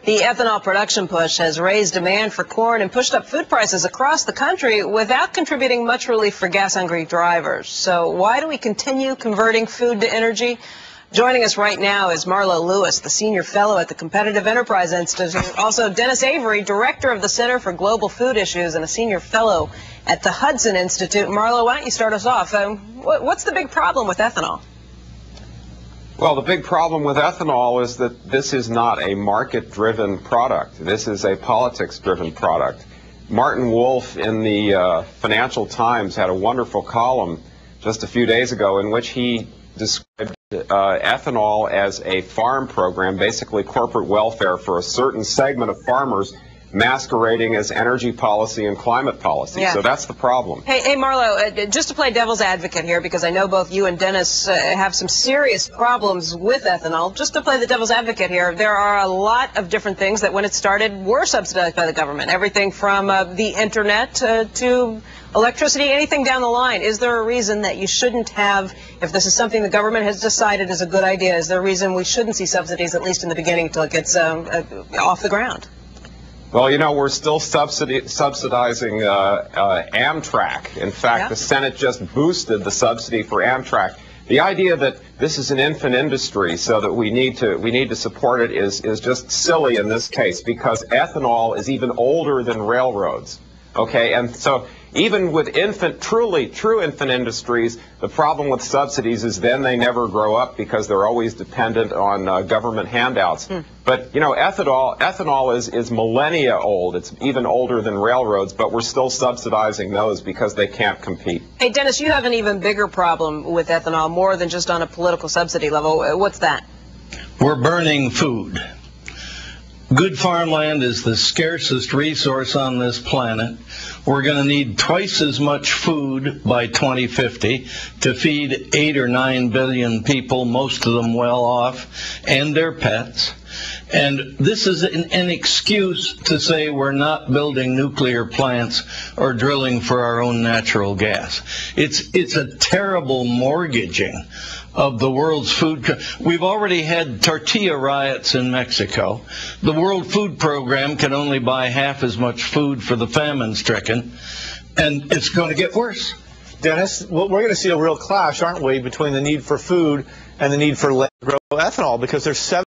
The ethanol production push has raised demand for corn and pushed up food prices across the country without contributing much relief for gas-hungry drivers. So why do we continue converting food to energy? Joining us right now is Marlo Lewis, the Senior Fellow at the Competitive Enterprise Institute. Also, Dennis Avery, Director of the Center for Global Food Issues and a Senior Fellow at the Hudson Institute. Marlo, why don't you start us off? What's the big problem with ethanol? Well, the big problem with ethanol is that this is not a market-driven product. This is a politics-driven product. Martin Wolf in the Financial Times had a wonderful column just a few days ago in which he described ethanol as a farm program, basically corporate welfare for a certain segment of farmers, masquerading as energy policy and climate policy. Yeah. So that's the problem. Hey, Marlo, just to play devil's advocate here, because I know both you and Dennis have some serious problems with ethanol, just to play the devil's advocate here, there are a lot of different things that when it started were subsidized by the government, everything from the internet to electricity, anything down the line. Is there a reason that you shouldn't have, if this is something the government has decided is a good idea, is there a reason we shouldn't see subsidies, at least in the beginning, until it gets off the ground? Well, you know, we're still subsidizing Amtrak. In fact, The Senate just boosted the subsidy for Amtrak. The idea that this is an infant industry, so that we need to support it, is just silly in this case, because ethanol is even older than railroads. Okay, and so even with true infant industries, the problem with subsidies is then they never grow up because they're always dependent on government handouts. But, you know, ethanol is millennia old. It's even older than railroads, but we're still subsidizing those because they can't compete. Hey, Dennis, you have an even bigger problem with ethanol, more than just on a political subsidy level. What's that? We're burning food. Good farmland is the scarcest resource on this planet. We're going to need twice as much food by 2050 to feed 8 or 9 billion people, most of them well off, and their pets. And this is an excuse to say we're not building nuclear plants or drilling for our own natural gas. It's a terrible mortgaging of the world's food. We've already had tortilla riots in Mexico. The World Food Program can only buy half as much food for the famine-stricken, and it's going to get worse. Dennis, we're going to see a real clash, aren't we, between the need for food and the need for land to grow ethanol, because there's 7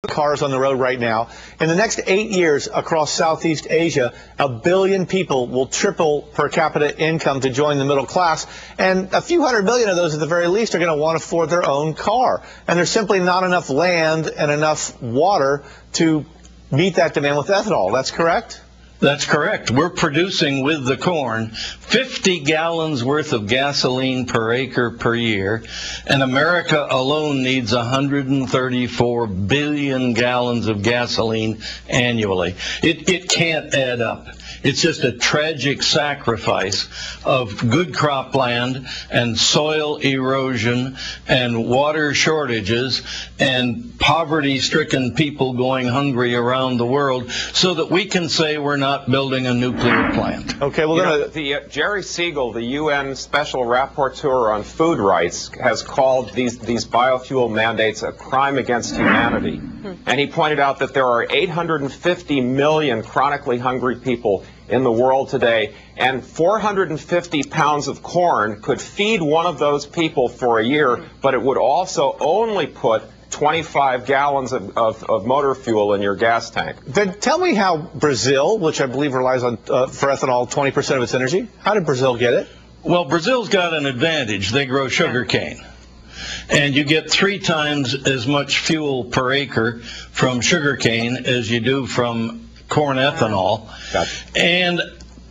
cars on the road right now. In the next 8 years across Southeast Asia, 1 billion people will triple per capita income to join the middle class, and a few hundred million of those at the very least are going to want to afford their own car. And there's simply not enough land and enough water to meet that demand with ethanol. That's correct? That's correct. We're producing with the corn 50 gallons worth of gasoline per acre per year, and America alone needs 134 billion gallons of gasoline annually. It can't add up. It's just a tragic sacrifice of good cropland and soil erosion and water shortages and poverty-stricken people going hungry around the world so that we can say we're not building a nuclear plant. Okay, well, Jerry Siegel, the UN Special Rapporteur on Food Rights, has called these biofuel mandates a crime against humanity. And he pointed out that there are 850 million chronically hungry people in the world today, and 450 pounds of corn could feed one of those people for a year, but it would also only put 25 gallons of motor fuel in your gas tank. Then tell me how Brazil, which I believe relies on for ethanol 20% of its energy, how did Brazil get it? Well, Brazil's got an advantage. They grow sugar cane. And you get 3 times as much fuel per acre from sugar cane as you do from corn ethanol. Gotcha. And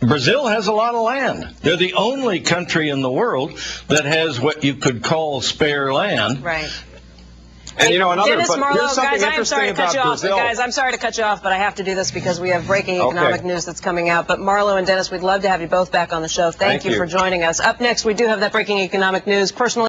Brazil has a lot of land. They're the only country in the world that has what you could call spare land. Right. And you know, Dennis, Marlo, here's something guys, I'm sorry to cut you off. Brazil. Guys, I'm sorry to cut you off, but I have to do this because we have breaking economic news that's coming out. But Marlo and Dennis, we'd love to have you both back on the show. Thank you for joining us. Up next, we do have that breaking economic news. Personally.